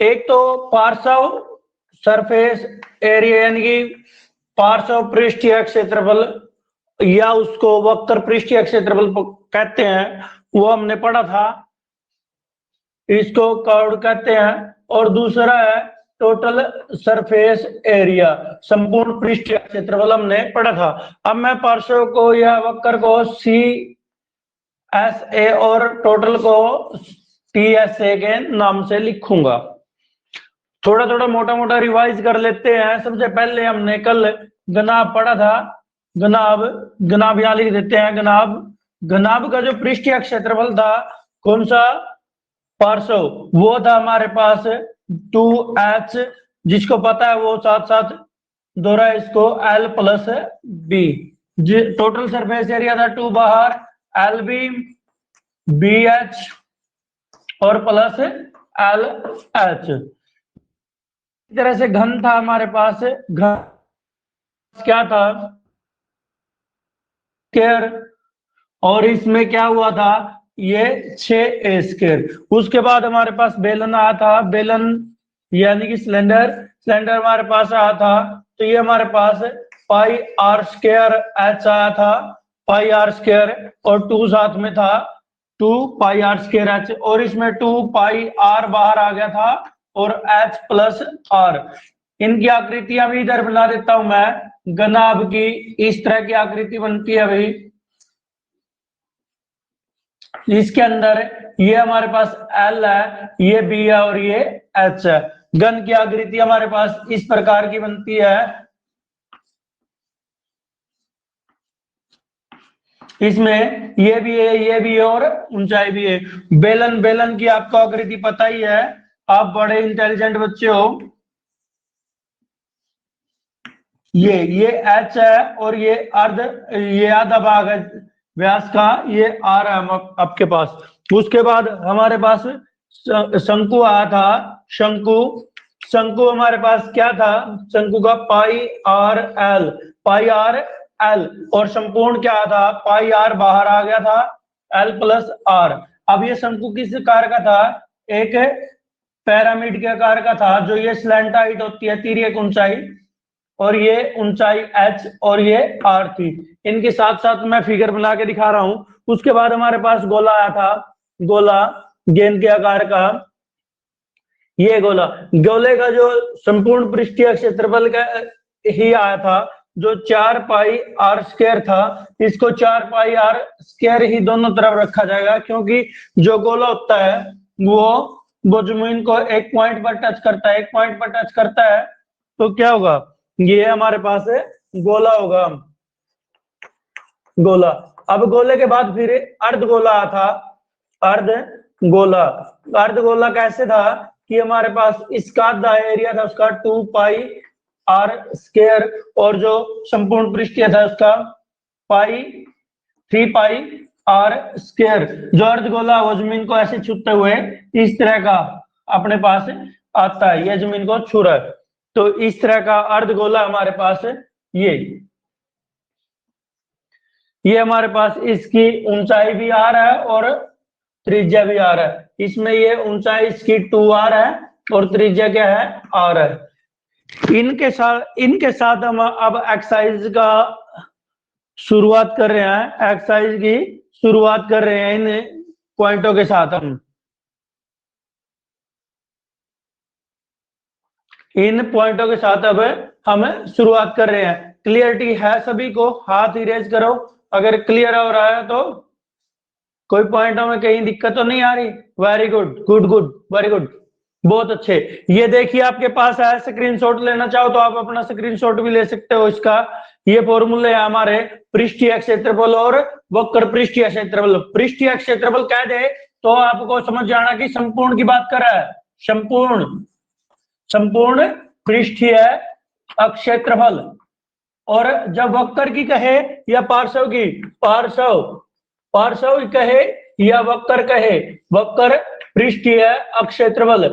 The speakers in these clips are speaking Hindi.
एक तो पार्श्व सरफेस एरिया यानी कि पार्श्व पृष्ठीय क्षेत्रफल या उसको वक्र पृष्ठीय क्षेत्रफल कहते हैं, वो हमने पढ़ा था, इसको कर्व कहते हैं। और दूसरा है टोटल सरफेस एरिया, संपूर्ण पृष्ठीय क्षेत्रफल हमने पढ़ा था। अब मैं पार्श्व को या वक्र को सी एस ए और टोटल को टी एस ए के नाम से लिखूंगा। थोड़ा थोड़ा मोटा मोटा रिवाइज कर लेते हैं। सबसे पहले हमने कल घनाभ पढ़ा था, घनाभ यहां लिख देते हैं। घनाभ का जो पृष्ठीय क्षेत्रफल था, कौन सा, पार्श्व, वो था हमारे पास 2h, जिसको पता है वो साथ साथ दोहरा इसको L plus B. Total surface area था 2 बाहर एल बी बी एच और प्लस एल एच। इस तरह से घन था हमारे पास, घन क्या था, स्क्वायर, और इसमें क्या हुआ था, ये 6a स्क्वायर। उसके बाद हमारे पास बेलन आया था, बेलन यानी कि सिलेंडर हमारे पास आया था। तो ये हमारे पास पाई आर स्क्वायर एच आया था, पाई आर स्क्वायर, और 2 साथ में था 2 पाई आर स्क्वायर एच, और इसमें 2 पाई आर बाहर आ गया था और एच प्लस आर। इनकी आकृतियां भी इधर बना देता हूं मैं। घनाभ की इस तरह की आकृति बनती है भाई, इसके अंदर ये हमारे पास L है, ये B है और ये H है। घन की आकृति हमारे पास इस प्रकार की बनती है। इसमें ये भी है, ये भी है और ऊंचाई भी है। बेलन की आपको आकृति पता ही है, आप बड़े इंटेलिजेंट बच्चे हो। ये H है और ये आधा भाग है व्यास का, ये आ रहा है आपके पास। उसके बाद हमारे पास शंकु आया था, शंकु हमारे पास क्या था, शंकु का पाई आर एल, और संपूर्ण क्या था, पाई आर बाहर आ गया था, एल प्लस आर। अब ये शंकु किस आकार का था, एक पिरामिड के आकार का था, जो ये स्लैंट हाइट होती है, तिर्यक ऊंचाई, और ये ऊंचाई h और ये r थी। इनके साथ साथ मैं फिगर बना के दिखा रहा हूं। उसके बाद हमारे पास गोला आया था, गोला गेंद के आकार का, ये गोले का जो संपूर्ण पृष्ठीय क्षेत्रफल का ही आया था, जो 4 पाई आर स्क्वायर था। इसको 4 पाई आर स्क्वायर ही दोनों तरफ रखा जाएगा, क्योंकि जो गोला होता है वो जमीन को एक पॉइंट पर टच करता है, तो क्या होगा, ये हमारे पास है गोला होगा, गोला। अब गोले के बाद फिर अर्धगोला आया था, अर्धगोला कैसे था कि हमारे पास इसका आधा एरिया था उसका 2 पाई आर स्क्वायर, और जो संपूर्ण पृष्ठीय था उसका 3 पाई आर स्क्वायर। जो अर्धगोला वो जमीन को ऐसे छूते हुए इस तरह का अपने पास आता है, ये जमीन को छू रहा है। तो इस तरह का अर्धगोला हमारे पास है। ये हमारे पास इसकी ऊंचाई भी आर है और त्रिज्या भी आर है। इसमें ये ऊंचाई इसकी 2r है और त्रिज्या क्या है, r है। इनके साथ हम अब एक्सरसाइज का शुरुआत कर रहे हैं, एक्सरसाइज की शुरुआत कर रहे हैं इन पॉइंटों के साथ। हम इन पॉइंटों के साथ अब हम शुरुआत कर रहे हैं। क्लियरिटी है सभी को, हाथ इरेज करो अगर क्लियर हो रहा है तो। कोई पॉइंटों में कहीं दिक्कत तो नहीं आ रही? वेरी गुड, वेरी गुड, बहुत अच्छे। ये देखिए आपके पास है, स्क्रीनशॉट लेना चाहो तो आप अपना स्क्रीनशॉट भी ले सकते हो इसका। ये फॉर्मूले है हमारे पृष्ठीय क्षेत्रफल और वक्र पृष्ठीय क्षेत्रफल। पृष्ठीय क्षेत्रफल कह दे तो आपको समझ जाना कि संपूर्ण की बात कर रहा है, संपूर्ण पृष्ठीय क्षेत्रफल। और जब वक्र की कहे या पार्श्व की, पार्श्व कहे या वक्र कहे, वक्र पृष्ठीय क्षेत्रफल,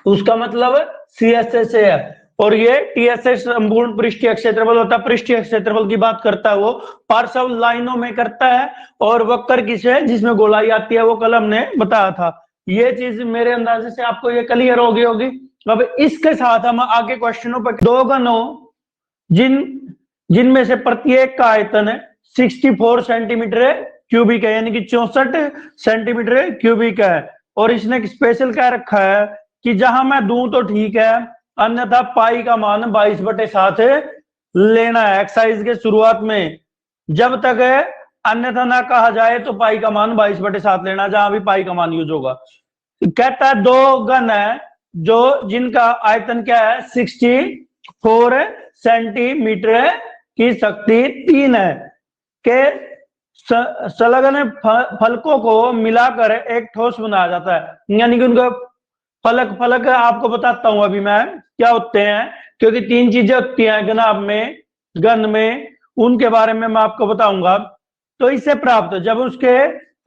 उसका मतलब CSS है। और ये TSS संपूर्ण पृष्ठीय क्षेत्रफल होता है। पृष्ठीय क्षेत्रफल की बात करता है वो, पार्श्व लाइनों में करता है। और वक्र किसे, जिसमें गोलाई आती है, वो कल हमने बताया था। ये चीज मेरे अंदाजे से आपको ये क्लियर होगी। अब इसके साथ हम आगे क्वेश्चनों पर, दो गणों जिनमें से प्रत्येक का आयतन 64 सेंटीमीटर क्यूबिक है, यानी कि 64 सेंटीमीटर क्यूबिक है। और इसने स्पेशल क्या रखा है कि जहां मैं दूं तो ठीक है, अन्यथा पाई का मान 22/7 लेना है एक्सरसाइज के शुरुआत में। जब तक अन्यथा ना कहा जाए तो पाई का मान 22/7 लेना, जहां भी पाई का मान यूज होगा। कहता है दो गण है जो जिनका आयतन क्या है 64 सेंटीमीटर की शक्ति 3 है के संलग्न फलकों को मिलाकर एक ठोस बनाया जाता है। यानी कि उनका फलक आपको बताता हूं अभी मैं क्या होते हैं, क्योंकि 3 चीजें होती हैं गण में, उनके बारे में मैं आपको बताऊंगा। तो इससे प्राप्त जब उसके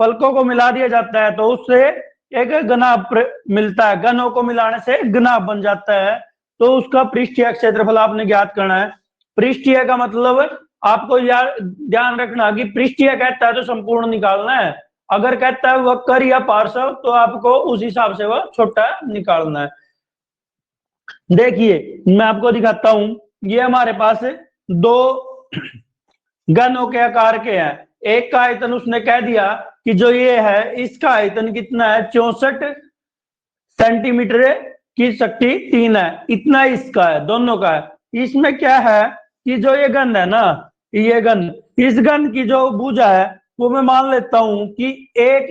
फलकों को मिला दिया जाता है तो उससे एक घनाभ मिलता है, गणों को मिलाने से घनाभ बन जाता है। तो उसका पृष्ठीय क्षेत्रफल आपने ज्ञात करना है। पृष्ठीय का मतलब आपको ध्यान रखना कि पृष्ठीय कहता है तो संपूर्ण निकालना है, अगर कहता है वक्र या पार्श्व तो आपको उस हिसाब से वह छोटा निकालना है। देखिए मैं आपको दिखाता हूं, ये हमारे पास दो गणों के आकार के हैं। एक का आयतन उसने कह दिया कि जो ये है इसका आयतन कितना है 64 सेंटीमीटर की शक्ति 3 है, इतना इसका है, दोनों का है। इसमें क्या है कि जो ये गण है ना, ये गण, इस गण की जो भुजा है वो मैं मान लेता हूं कि 1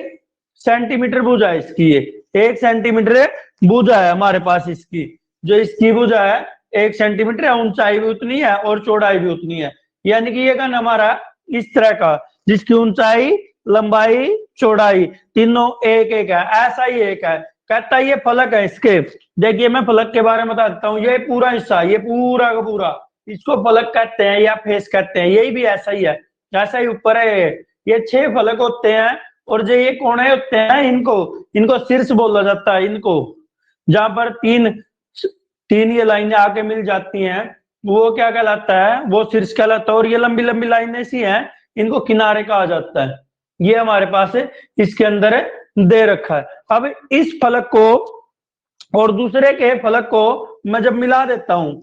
सेंटीमीटर भुजा है इसकी, ये 1 सेंटीमीटर भुजा है हमारे पास इसकी। जो इसकी भुजा है 1 सेंटीमीटर है, ऊंचाई भी उतनी है और चौड़ाई भी उतनी है। यानी कि ये गण हमारा इस तरह का, जिसकी ऊंचाई लंबाई चौड़ाई तीनों एक एक है, ऐसा ही एक है। कहता है ये फलक है इसके। देखिए मैं फलक के बारे में बता देता हूँ, ये पूरा हिस्सा, ये पूरा का पूरा, इसको फलक कहते हैं या फेस कहते हैं। यही भी ऐसा ही है, ऐसा ही ऊपर है। ये 6 फलक होते हैं और जो ये कोने होते हैं इनको शीर्ष बोला जाता है। इनको जहां पर तीन ये लाइनें आके मिल जाती हैं वो क्या कहलाता है, वो शीर्ष कहलाता है। और ये लंबी लंबी लाइनें सी हैं, इनको किनारे कहा जाता है। ये हमारे पास इसके अंदर दे रखा है। अब इस फलक को और दूसरे के फलक को मैं जब मिला देता हूं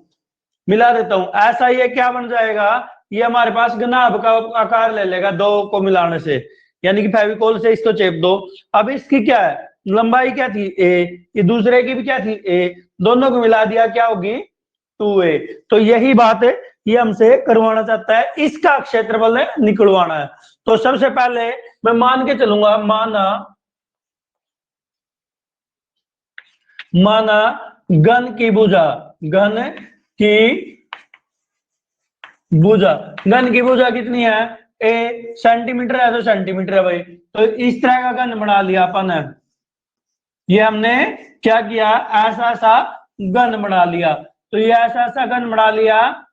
ऐसा ये क्या बन जाएगा, ये हमारे पास घनाभ का आकार ले लेगा दो को मिलाने से। यानी कि फेविकोल से इसको चेप दो। अब इसकी क्या है लंबाई क्या थी a, ये दूसरे की भी क्या थी a, दोनों को मिला दिया क्या होगी 2a। तो यही बात है ये हमसे करवाना चाहता है, इसका क्षेत्रफल निकलवाना है। तो सबसे पहले मैं मान के चलूंगा, माना घन की भुजा, घन की भुजा कितनी है ए सेंटीमीटर है, तो सेंटीमीटर है भाई। तो इस तरह का घन बना लिया अपन है, ये हमने क्या किया ऐसा ऐसा घन बना लिया। तो ये ऐसा ऐसा घन बना लिया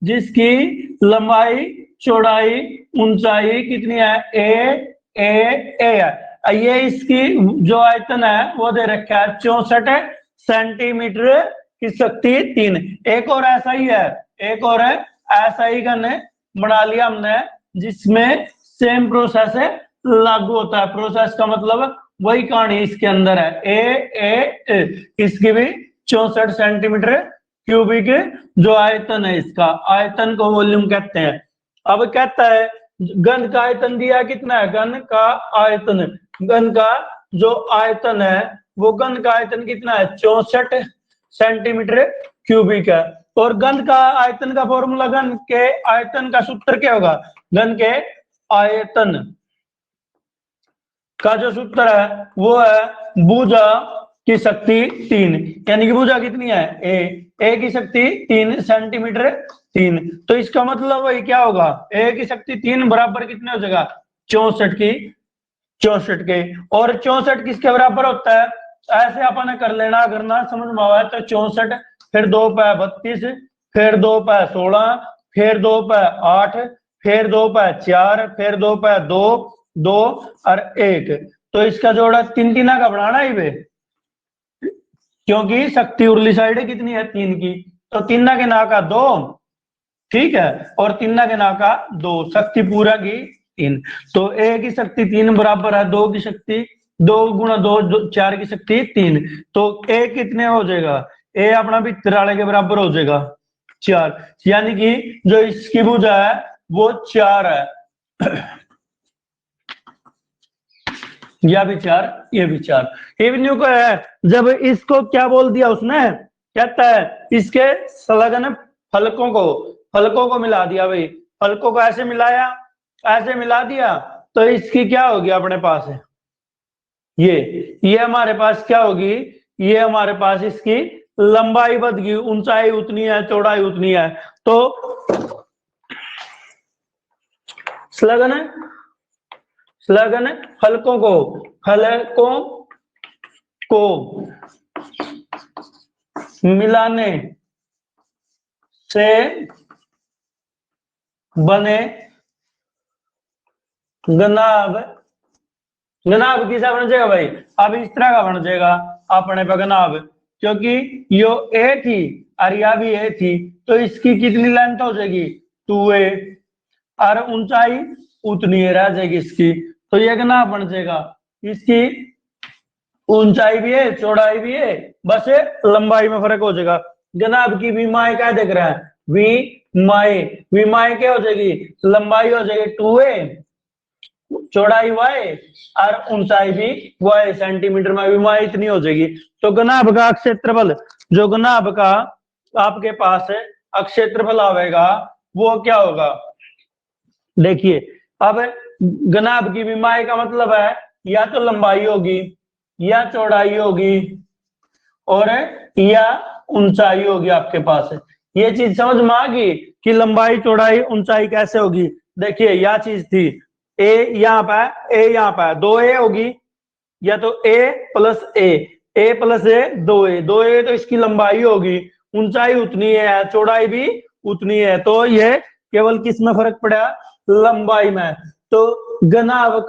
जिसकी लंबाई चौड़ाई ऊंचाई कितनी है ए है। ये इसकी जो आयतन है वो दे रखा है 64 सेंटीमीटर की शक्ति 3। एक और ऐसा ही है, एक और है ऐसा ही घन बना लिया हमने जिसमें सेम प्रोसेस लागू होता है। प्रोसेस का मतलब वही कहानी इसके अंदर है ए इसकी भी 64 सेंटीमीटर क्यूबिक जो आयतन है, इसका आयतन को वॉल्यूम कहते हैं। अब कहता है घन का आयतन दिया कितना है, घन का जो आयतन है वो घन का आयतन कितना है 64 सेंटीमीटर क्यूबिक है। और घन का आयतन का फॉर्मूला, घन के आयतन का सूत्र क्या होगा, घन के आयतन का जो सूत्र है वो है भुजा की शक्ति 3। यानी कि भुजा कितनी है ए की शक्ति 3 सेंटीमीटर 3। तो इसका मतलब वही क्या होगा, ए की शक्ति 3 बराबर कितने हो जाएगा 64 के। और 64 किसके बराबर होता है, ऐसे अपन कर लेना, अगर ना समझ में आवा तो 64 फिर 2 पे 32 फिर 2 पे 16 फिर 2 पे 8 फिर 2 पे 4 फिर 2 पे 2 और 1। तो इसका जोड़ा 3 3 का बनाना ही वे, क्योंकि शक्ति उर्ली साइड कितनी है 3 की। तो 3 के ना का 2, ठीक है, और 3 के ना का 2, शक्ति पूरा की 3। तो ए की शक्ति 3 बराबर है 2 की शक्ति 2 × 2 4 की शक्ति 3, तो ए कितने हो जाएगा, ए अपना भी 43 के बराबर हो जाएगा 4, यानी कि जो इसकी भुजा है वो 4 है। या भी 4, ये भी 4। इवन न्यू का है, जब इसको क्या बोल दिया उसने, कहता है इसके संलग्न फलकों को मिला दिया भाई, फलकों को ऐसे मिलाया, ऐसे मिला दिया, तो इसकी क्या होगी अपने पास है, ये हमारे पास क्या होगी, ये हमारे पास इसकी लंबाई बढ़ गई, ऊंचाई उतनी है, चौड़ाई उतनी है। तो संलग्न फलकों को मिलाने से बने घनाभ किसा बन जाएगा भाई, अब इस तरह का बन जाएगा अपने पे घनाभ, क्योंकि यो ए थी और या भी ए थी, तो इसकी कितनी लेंथ हो जाएगी 2a, और ऊंचाई उतनी रह जाएगी इसकी, तो ये घनाभ बन जाएगा। इसकी ऊंचाई भी है, चौड़ाई भी है, बस लंबाई में फर्क हो जाएगा। घनाभ की विमाएं क्या देख रहा है, विमाएं क्या हो जाएगी, लंबाई हो जाएगी 2a, चौड़ाई y और ऊंचाई भी y, सेंटीमीटर में विमाएं इतनी हो जाएगी। तो घनाभ का क्षेत्रफल, जो घनाभ का आपके पास क्षेत्रफल आवेगा वो क्या होगा, देखिए अब घनाभ की विमाएं का मतलब है या तो लंबाई होगी, या चौड़ाई होगी, और या ऊंचाई होगी आपके पास। ये चीज समझ में आ गई कि लंबाई चौड़ाई ऊंचाई कैसे होगी। देखिए यह चीज थी, ए यहाँ पे, ए यहाँ पे 2a होगी, या तो a plus A plus A 2a तो इसकी लंबाई होगी, ऊंचाई उतनी है, चौड़ाई भी उतनी है, तो ये केवल किस में फर्क पड़ा, लंबाई में। तो घनाभ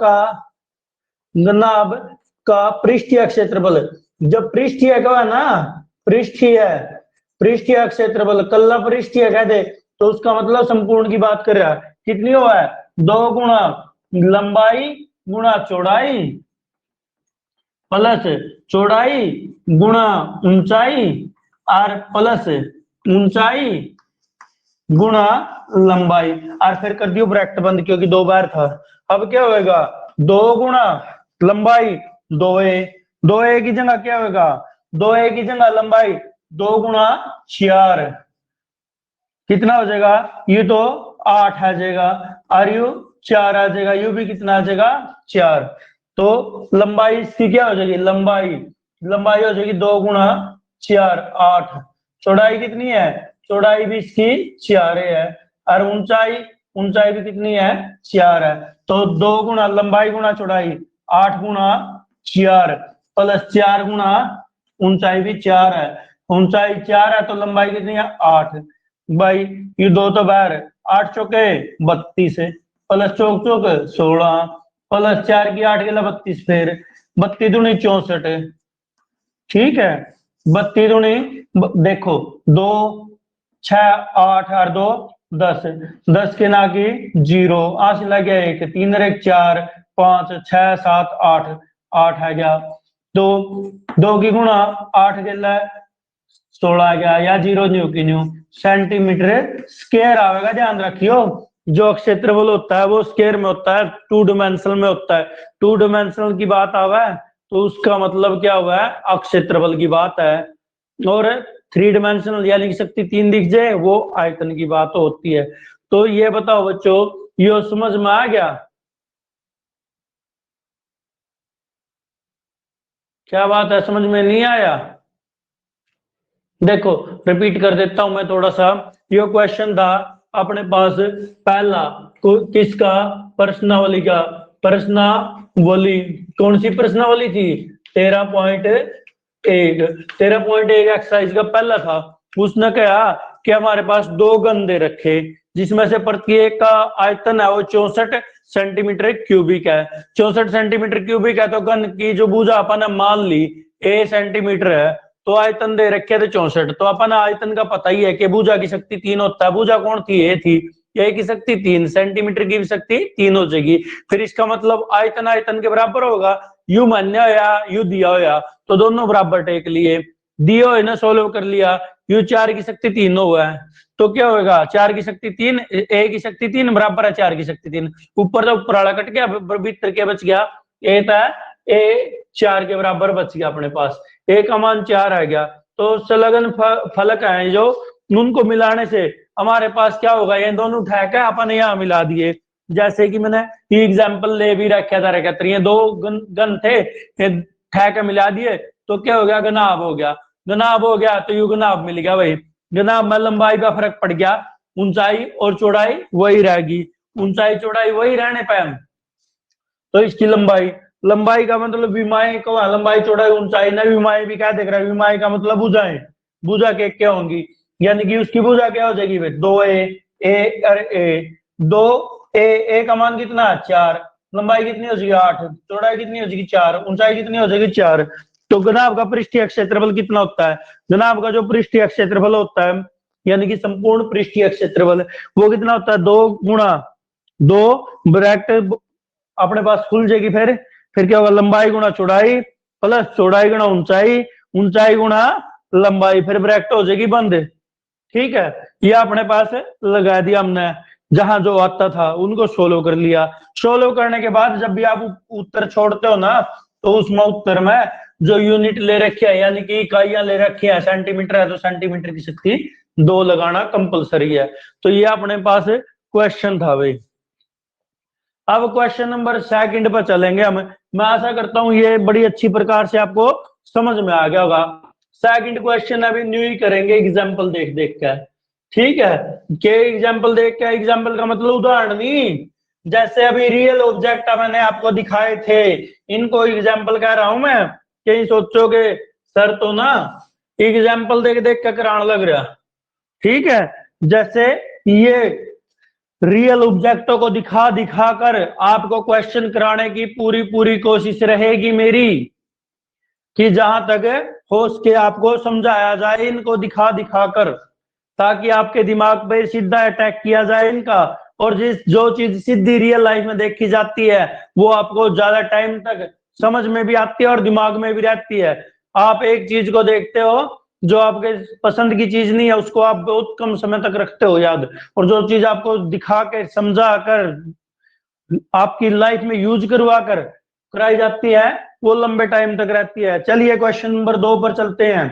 का पृष्ठीय क्षेत्रफल, जब पृष्ठीय का है ना, पृष्ठीय क्षेत्रफल कल्ला पृष्ठीय कह दे, तो उसका मतलब संपूर्ण की बात कर रहा है, कितनी हुआ है 2 गुणा लंबाई गुणा चौड़ाई प्लस चौड़ाई गुणा ऊंचाई और प्लस ऊंचाई गुणा लंबाई, और फिर कर दियो ब्रैकेट बंद क्योंकि 2 बार था। अब क्या होएगा 2 गुणा लंबाई 2a की जगह क्या होगा, 2a की जगह लंबाई 2 गुणा 4, कितना हो जाएगा, ये तो 8 आ जाएगा, और यू 4 आ जाएगा, यू भी कितना आ जाएगा 4। तो लंबाई इसकी क्या हो जाएगी, लंबाई हो जाएगी 2 गुणा 4 8, चौड़ाई कितनी है, चौड़ाई भी इसकी 4 है, और ऊंचाई भी कितनी है 4 है। तो 2 गुणा लंबाई गुणा चौड़ाई 8 गुणा 4 प्लस 4 गुणा ऊंचाई भी 4 है, ऊंचाई 4 है तो लंबाई कितनी है 8, भाई ये 2 तो बाहर, 8 चौके 32 है, प्लस चौक 16 प्लस 4 की 8 के 32, फिर 32 दूनी 64, ठीक है 32 दूनी देखो 2 6 8 और 2 10 के ना की 0, आस लग गया 1 3 1 4 5 6 7 8 आ गया, तो 2 की गुणा 8 के लिए 16 आ गया, या 0 न्यू की न्यू सेंटीमीटर स्क्वायर आएगा। ध्यान रखियो जो क्षेत्रफल होता है वो स्क्वायर में होता है, 2 डायमेंशनल में होता है। 2 डायमेंशनल की बात आवा है तो उसका मतलब क्या हुआ है, क्षेत्रफल की बात है, और 3 डायमेंशनल या लिख सकती 3 दिख जाए वो आयतन की बात होती है। तो ये बताओ बच्चों, ये समझ में आ गया, क्या बात है, समझ में नहीं आया? देखो रिपीट कर देता हूं मैं थोड़ा सा, ये क्वेश्चन था अपने पास पहला किसका, प्रश्नावली का, प्रश्नावली कौन सी प्रश्नावली थी, 13.1 एक्सरसाइज का पहला था। उसने कहा कि हमारे पास 2 घन दे रखे जिसमें से प्रत्येक का आयतन है वो 64 सेंटीमीटर क्यूबिक है, 64 सेंटीमीटर क्यूबिक है, तो घन की जो भुजा अपन ने मान ली a सेंटीमीटर है, तो आयतन दे रखे थे 64, तो अपन आयतन का पता ही है कि भुजा की शक्ति 3 होता है, भुजा कौन थी ए थी, ए की शक्ति 3 सेंटीमीटर की शक्ति 3 हो जाएगी, फिर इसका मतलब आयतन के बराबर होगा, यू मान्य या यू दिया होया तो दोनों बराबर टेक लिए, दियो है ना सोल्व कर लिया, यू 4 की शक्ति 3 हुआ है तो क्या होगा 4 की शक्ति 3, ए की शक्ति 3 बराबर है 4 की शक्ति 3, ऊपर तो ऊपर वाला कट गया, भीतर के बच गया, ए था ए 4 के बराबर बच गया अपने पास, ए का मान 4 आ गया। तो संलग्न फलक है जो उनको मिलाने से हमारे पास क्या होगा, ये दोनों उठा के अपन यहाँ मिला दिए, जैसे कि मैंने ये एग्जाम्पल ले भी रखा था, ये दो गन थे, ठा के मिला दिए तो क्या हो गया, गनाब हो गया, गनाब हो गया तो युगनाब मिल गया, वही गनाब में लंबाई का फर्क पड़ गया, ऊंचाई और चौड़ाई वही रहेगी, ऊंचाई चौड़ाई वही रहने पर तो इसकी लंबाई, लंबाई का मतलब विमाएं को लंबाई चौड़ाई ऊंचाई ना, विमाएं भी क्या देख रहा है, विमाएं का मतलब भुजाएं, भुजा के क्या होंगी, यानी कि उसकी भुजा क्या हो जाएगी भाई 2a, और ए 2a का मान कितना 4, लंबाई कितनी हो जाएगी 8, चौड़ाई कितनी हो जाएगी 4, ऊंचाई कितनी हो जाएगी 4। तो गनाब का पृष्ठीय क्षेत्रफल कितना होता है, गनाब का जो पृष्ठीय क्षेत्रफल होता है यानी कि संपूर्ण पृष्ठीय क्षेत्रफल वो कितना होता है 2 गुणा 2 ब्रैकेट अपने पास खुल जाएगी, फिर क्या होगा लंबाई गुणा चौड़ाई प्लस चौड़ाई गुणा ऊंचाई, ऊंचाई गुणा लंबाई, फिर ब्रैकेट हो जाएगी बंद। ठीक है, ये अपने पास लगा दिया हमने, जहां जो आता था उनको सोल्व कर लिया। सोल्व करने के बाद जब भी आप उत्तर छोड़ते हो ना तो उसमें उत्तर में जो यूनिट ले रखी है यानी कि इकाइयां ले रखी है, सेंटीमीटर है तो सेंटीमीटर की शक्ति 2 लगाना कंपलसरी है। तो ये अपने पास क्वेश्चन था भाई। अब क्वेश्चन नंबर 2 पर चलेंगे हम। मैं आशा करता हूं ये बड़ी अच्छी प्रकार से आपको समझ में आ गया होगा। सेकंड क्वेश्चन अभी न्यू ही करेंगे, एग्जाम्पल देख देख कर। ठीक है, के एग्जाम्पल देख के, एग्जाम्पल का मतलब उदाहरण नहीं, जैसे अभी रियल ऑब्जेक्ट मैंने आपको दिखाए थे इनको एग्जाम्पल कह रहा हूं मैं, कहीं सोचोगे सर तो ना एग्जाम्पल देख देख कर कराने लग रहा। ठीक है, जैसे ये रियल ऑब्जेक्टों को दिखा दिखा कर आपको क्वेश्चन कराने की पूरी पूरी कोशिश रहेगी मेरी, कि जहां तक हो सके आपको समझाया जाए इनको दिखा दिखा कर, ताकि आपके दिमाग पे सीधा अटैक किया जाए इनका, और जो चीज सीधी रियल लाइफ में देखी जाती है वो आपको ज्यादा टाइम तक समझ में भी आती है और दिमाग में भी रहती है। आप एक चीज को देखते हो जो आपके पसंद की चीज नहीं है उसको आप बहुत कम समय तक रखते हो याद, और जो चीज आपको दिखा के समझा कर आपकी लाइफ में यूज करवा कर कराई जाती है वो लंबे टाइम तक रहती है। चलिए क्वेश्चन नंबर 2 पर चलते हैं।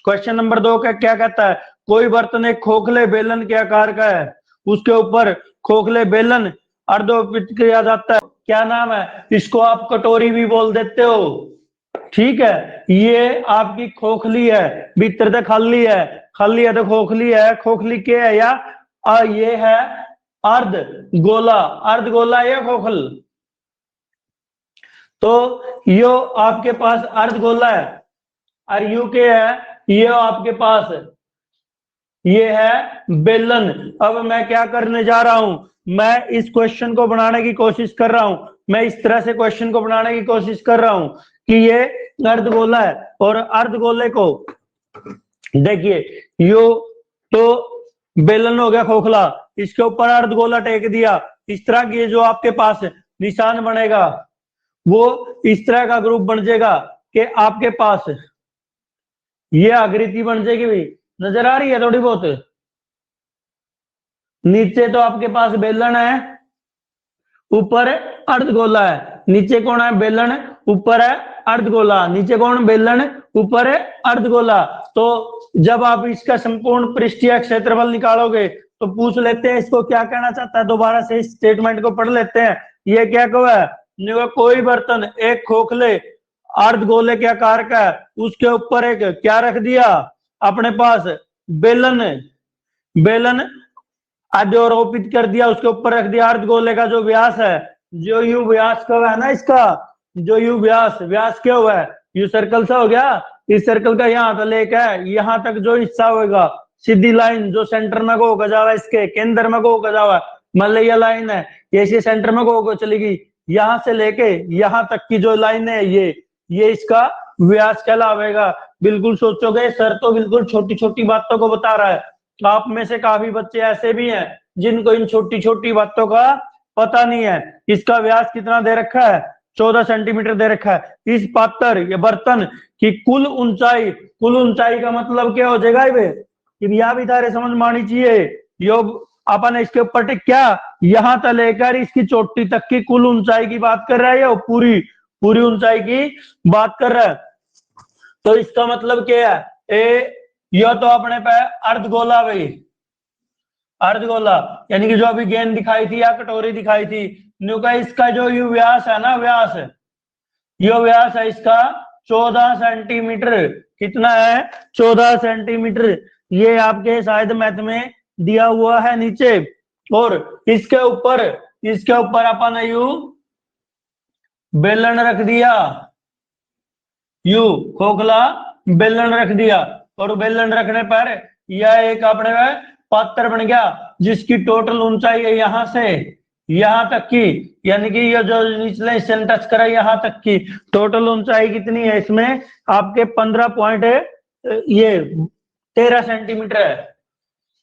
क्वेश्चन नंबर 2 का क्या कहता है, कोई बर्तन एक खोखले बेलन के आकार का है, उसके ऊपर खोखले बेलन अर्धोपित किया जाता है, क्या नाम है, इसको आप कटोरी भी बोल देते हो। ठीक है, ये आपकी खोखली है, भीतर तो खाली है, खाली है तो खोखली है, खोखली क्या है या ये है अर्ध गोला, अर्ध गोला या खोखल। तो यो आपके पास अर्ध गोला है और यू के है ये आपके पास ये है बेलन। अब मैं क्या करने जा रहा हूं, मैं इस क्वेश्चन को बनाने की कोशिश कर रहा हूं, मैं इस तरह से क्वेश्चन को बनाने की कोशिश कर रहा हूं कि ये अर्धगोला है और अर्धगोले को देखिए यो तो बेलन हो गया खोखला, इसके ऊपर अर्धगोला टेक दिया, इस तरह की जो आपके पास निशान बनेगा वो इस तरह का ग्रुप बन जाएगा कि आपके पास ये आकृति बन जाएगी। भाई नजर आ रही है थोड़ी बहुत, नीचे तो आपके पास बेलन है ऊपर अर्धगोला है, नीचे कौन है बेलन ऊपर है अर्धगोला, नीचे कौन बेलन ऊपर है अर्धगोला। तो जब आप इसका संपूर्ण पृष्ठीय क्षेत्रफल निकालोगे तो पूछ लेते हैं इसको क्या कहना चाहता है, दोबारा से इस स्टेटमेंट को पढ़ लेते हैं। ये क्या कहा है, कोई बर्तन एक खोखले अर्धगोले के आकार का है, उसके ऊपर एक क्या रख दिया अपने पास बेलन, बेलन आरोपित कर दिया, उसके ऊपर रख दिया अर्धगोले का जो व्यास है, जो यू व्यास का है ना, इसका जो यू व्यास, व्यास क्या हुआ है यू सर्कल सा हो गया, इस सर्कल का यहाँ तक लेकर यहाँ तक जो हिस्सा होगा सीधी लाइन जो सेंटर में को जावा, इसके केंद्र में को जावा, मान लो ये लाइन है ये इसी सेंटर में को चलेगी, यहां से लेके यहाँ तक की जो लाइन है ये इसका व्यास कहलावेगा। बिल्कुल सोचोगे सर तो बिल्कुल छोटी छोटी बातों को बता रहा है, आप में से काफी बच्चे ऐसे भी हैं जिनको इन छोटी छोटी बातों का पता नहीं है। इसका व्यास कितना दे रखा है 14 सेंटीमीटर दे रखा है। इस पात्र ये बर्तन की कुल ऊंचाई का मतलब क्या हो जाएगा ये यह भी तारे समझ में आनी चाहिए। योग अपन इसके ऊपर टिक क्या यहां तक लेकर इसकी चोटी तक की कुल ऊंचाई की बात कर रहा है या पूरी ऊंचाई की बात कर रहा है। तो इसका मतलब क्या है यह तो अपने पे अर्धगोला भाई, अर्धगोला यानी कि जो अभी गेंद दिखाई थी या कटोरी दिखाई थी, न्यू का इसका जो यू व्यास है ना, यो व्यास है इसका 14 सेंटीमीटर। कितना है 14 सेंटीमीटर। ये आपके शायद मैथ में दिया हुआ है नीचे। और इसके ऊपर अपन ने यू बेलन रख दिया, यू खोखला बेलन रख दिया। और बेलन रखने पर यह एक अपने पात्र बन गया जिसकी टोटल ऊंचाई है यहां से यहां तक की, यानी कि ये जो निचले हिस्से में टच करे यहां तक की टोटल ऊंचाई कितनी है इसमें आपके 15 पॉइंट ये 13 सेंटीमीटर है,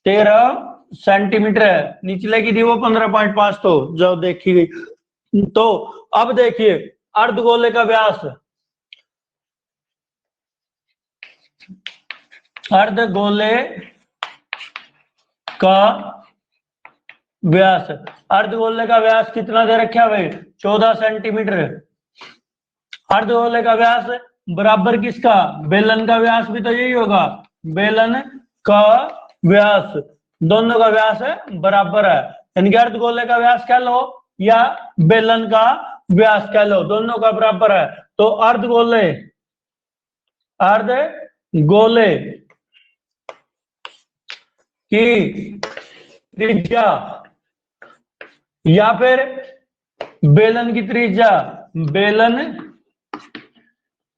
13 सेंटीमीटर है। निचले की थी वो 15.5 तो जो देखी गई। तो अब देखिए अर्धगोले का व्यास, अर्धगोले का व्यास, अर्धगोले का व्यास कितना दे रखा है भाई 14 सेंटीमीटर। अर्धगोले का व्यास बराबर किसका, बेलन का व्यास भी तो यही होगा, बेलन का व्यास, दोनों का व्यास बराबर है। यानी कि अर्धगोले का व्यास कह लो या बेलन का व्यास कह लो, दोनों का बराबर है। तो अर्धगोले की त्रिज्या या फिर बेलन की त्रिज्या, बेलन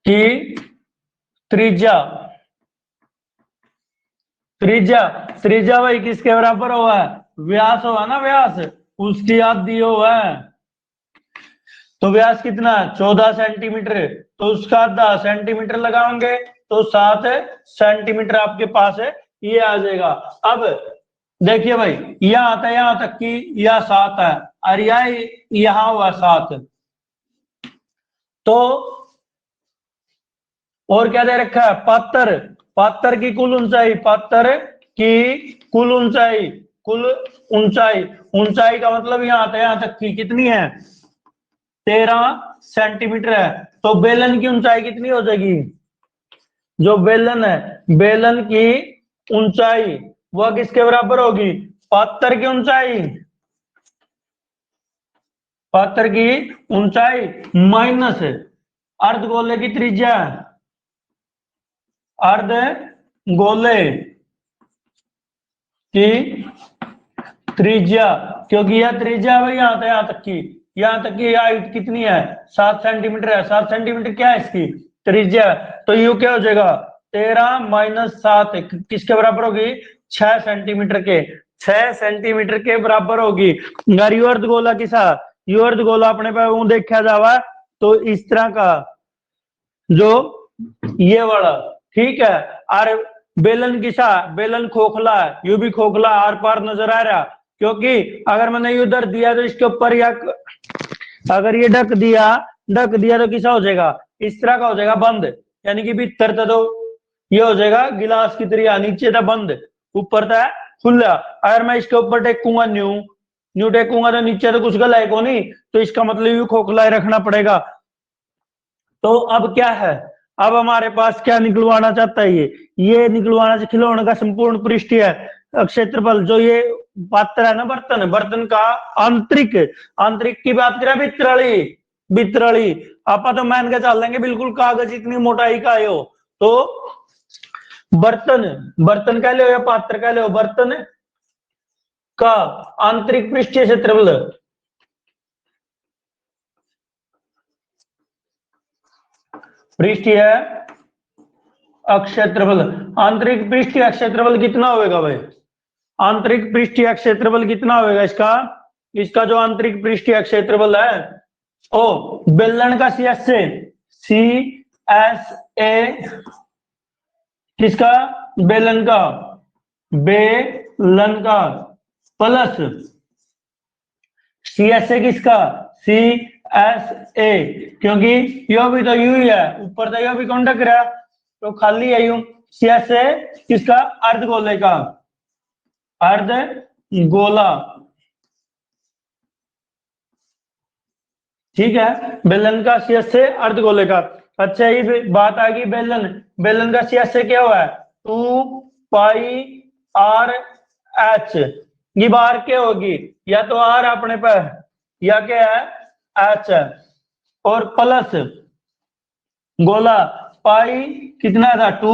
की त्रिज्या भाई किसके बराबर हुआ है, व्यास हुआ ना, व्यास उसकी आधी हुआ है। तो व्यास कितना 14 सेंटीमीटर, तो उसका आधा सेंटीमीटर लगाओगे तो 7 सेंटीमीटर आपके पास है, ये आ जाएगा। अब देखिए भाई यह आता है यहां तक की यह 7 है और यहां हुआ 7। तो और क्या दे रखा है, पात्र की कुल ऊंचाई, पात्र की कुल ऊंचाई का मतलब यहां आता है यहां तक की कितनी है 13 सेंटीमीटर है। तो बेलन की ऊंचाई कितनी हो जाएगी, जो बेलन है बेलन की ऊंचाई वह किसके बराबर होगी, पात्र की ऊंचाई माइनस अर्धगोले की त्रिज्या, अर्धगोले की त्रिज्या, क्योंकि यह त्रिज्या है यहां तक की हाइट कितनी है 7 सेंटीमीटर है। 7 सेंटीमीटर क्या है इसकी त्रिज्या, तो यू क्या हो जाएगा 13 माइनस 7 किसके बराबर होगी 6 सेंटीमीटर के, 6 सेंटीमीटर के बराबर होगी। अगर यू अर्धगोला के साथ यू अर्धगोला अपने पे वो देखा जावा तो इस तरह का जो ये वाला, ठीक है। और बेलन किसा, बेलन खोखला है, यू भी खोखला आर पार नजर आ रहा, क्योंकि अगर मैंने उधर दिया तो इसके ऊपर या अगर ये ढक दिया तो किसा हो जाएगा इस तरह का हो जाएगा बंद, यानी कि भीतर तो ये हो जाएगा गिलास की तरह, नीचे था बंद ऊपर था खुला। अगर मैं इसके ऊपर टेकूंगा न्यू टेकूंगा तो नीचे तो कुछ गला है को नहीं, तो इसका मतलब यू खोखला रखना पड़ेगा। तो अब क्या है, अब हमारे पास क्या निकलवाना चाहता है ये निकलवाना खिलौने का संपूर्ण पृष्ठीय क्षेत्रफल, जो ये पात्र है ना बर्तन का आंतरिक की बात करें बित्रली आप तो मान के चल लेंगे बिल्कुल कागज इतनी मोटाई का है हो। तो बर्तन कह लो या पात्र कह लो, बर्तन का आंतरिक पृष्ठीय क्षेत्रफल, पृष्ठीय क्षेत्रफल, आंतरिक पृष्ठीय क्षेत्रफल कितना होगा भाई, आंतरिक पृष्ठीय क्षेत्रफल कितना होगा इसका जो आंतरिक पृष्ठीय क्षेत्रफल है ओ बेलन का सी एस ए किसका बेलन का प्लस सी एस ए किसका सी एस ए, क्योंकि यो भी तो यू ही है, ऊपर तो यो भी कौन ढक रहा, तो खाली है यू। सी एस ए किसका, अर्धगोले का, अर्धगोला, ठीक है, बेलन का सी एस ए अर्धगोले का। अच्छा ये बात आ गई बेलन, बेलन का सी एस ए क्या हुआ है, 2 पाई आर एच, ये बार क्या होगी, या तो आर अपने पे या क्या है एच है, और प्लस गोला पाई कितना था 2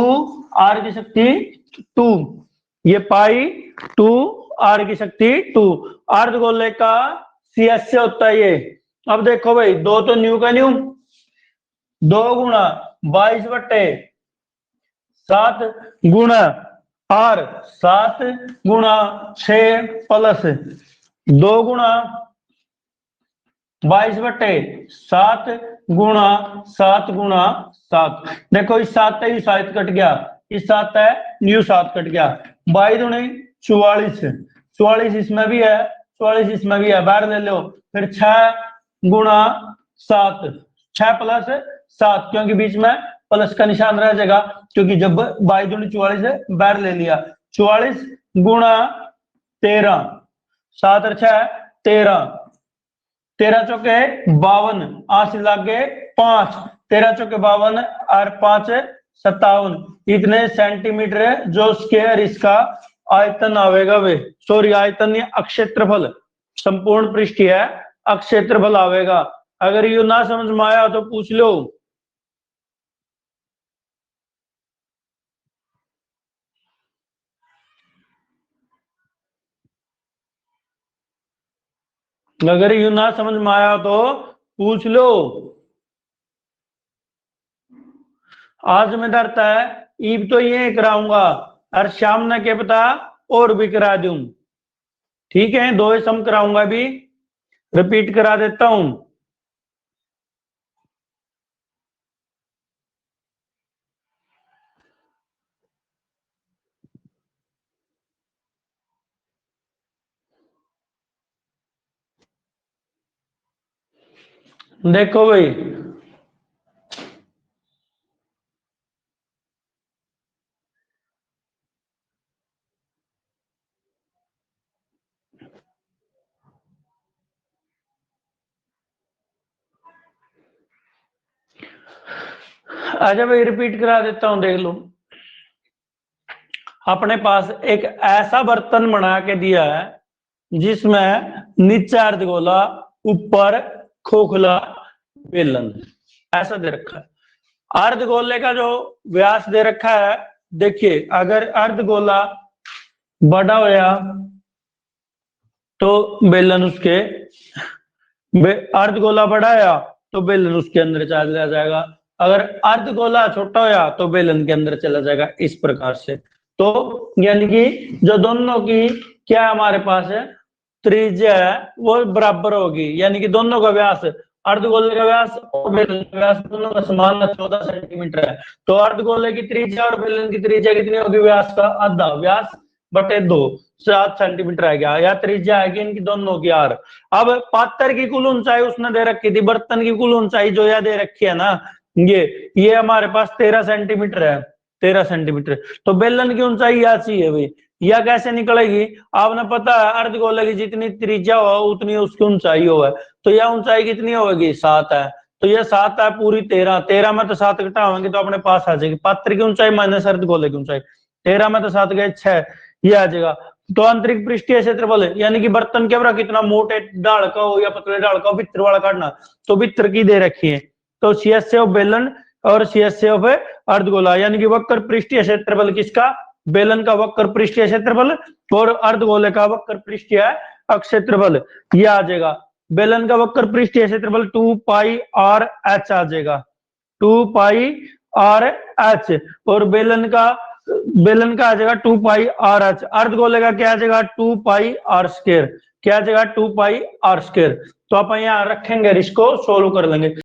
आर की शक्ति 2, ये पाई 2 आर की शक्ति 2, अर्धगोले का सी एस से होता है ये। अब देखो भाई, दो तो न्यू का न्यू, 2 गुणा 22/7 गुणा आर, 7 गुणा 6 प्लस 2 गुणा 22/7 गुणा 7 गुणा 7। देखो इस 7 है, 7 कट गया, इस 7 है, न्यू 7 कट गया, 22 दूनी 44, 44 इसमें भी है, 44 इसमें भी है, बाहर ले लो, फिर 6 गुणा 7, 6 प्लस 7, क्योंकि बीच में प्लस का निशान रह जाएगा, क्योंकि जब 22 दूनी 44 है, बाहर ले लिया, 44 गुणा 13, 7 और 6 13, 13 चौके 52, 8 से लागे 5, 13 चौके 52 और 5 57, इतने सेंटीमीटर है जो स्क्वायर इसका आयतन आवेगा वे, सॉरी आयतन या अक्षेत्रफल, संपूर्ण पृष्ठ है अक्षेत्रफल आवेगा। अगर ये ना समझ में आया तो पूछ लो। अगर यू ना समझ में आया तो पूछ लो। आज मैं डरता है ईब तो ये कराऊंगा और शाम ने क्या पता और भी करा दूं, ठीक है, 2 सम कराऊंगा, भी रिपीट करा देता हूं। देखो भाई, आजा भाई रिपीट करा देता हूं, देख लो। अपने पास एक ऐसा बर्तन बना के दिया है जिसमें नीचे अर्धगोला, ऊपर खोखला बेलन, ऐसा दे रखा है। अर्धगोले का जो व्यास दे रखा है, देखिए अगर अर्धगोला बड़ा होया तो बेलन उसके, अर्धगोला बढ़ाया तो बेलन उसके अंदर चला जाएगा, अगर अर्धगोला छोटा होया तो बेलन के अंदर चला जाएगा, इस प्रकार से। तो यानी कि जो दोनों की क्या हमारे पास है त्रिज्या है वो बराबर होगी, यानी कि दोनों का व्यास, अर्धगोले का व्यास और बेलन का व्यास दोनों का समान 14 सेंटीमीटर है। तो अर्धगोले की त्रिज्या और बेलन की त्रिज्या कितनी होगी, व्यास का आधा, व्यास बटे 2, 7 सेंटीमीटर आ गया, या त्रिज्या आएगी इनकी दोनों की आर। अब पात्र की कुल ऊंचाई उसने दे रखी थी, बर्तन की कुल ऊंचाई जो यह दे रखी है ना, ये हमारे पास 13 सेंटीमीटर है, 13 सेंटीमीटर। तो बेलन की ऊंचाई यह चाहिए भाई, यह कैसे निकलेगी, आपने पता है अर्धगोले की जितनी त्रिज्या हो उतनी उसकी ऊंचाई हो, तो यह ऊंचाई कितनी होगी 7 है, तो यह 7 है पूरी 13, 13 में तो 7 घटाएंगे तो अपने पास आ जाएगी पात्र की ऊंचाई माइनस अर्धगोले की ऊंचाई, 13 में तो 7 गए 6, ये आ जाएगा। तो आंतरिक पृष्ठीय क्षेत्रफल यानी कि बर्तन के कितना मोटे डाल का हो या पतले डाल का हो, भित्र वाला काटना, तो भित्र की दे रखी है, तो सी एस ऑफ बेलन और सी एस ऑफ अर्धगोला, यानी कि वक्र पृष्ठीय क्षेत्रफल किसका, बेलन का वक्र पृष्ठीय क्षेत्रफल और अर्धगोले का वक्र पृष्ठीय क्षेत्रफल, ये आ जाएगा। बेलन का वक्र पृष्ठीय क्षेत्रफल 2 पाई आर एच आ जाएगा, 2 पाई आर एच, और बेलन का आ जाएगा 2 पाई आर एच, अर्धगोले का क्या आ जाएगा 2 पाई आर स्क्वायर, क्या आ जाएगा 2 पाई आर स्क्वायर। तो आप यहाँ रखेंगे, इसको सोल्व कर लेंगे।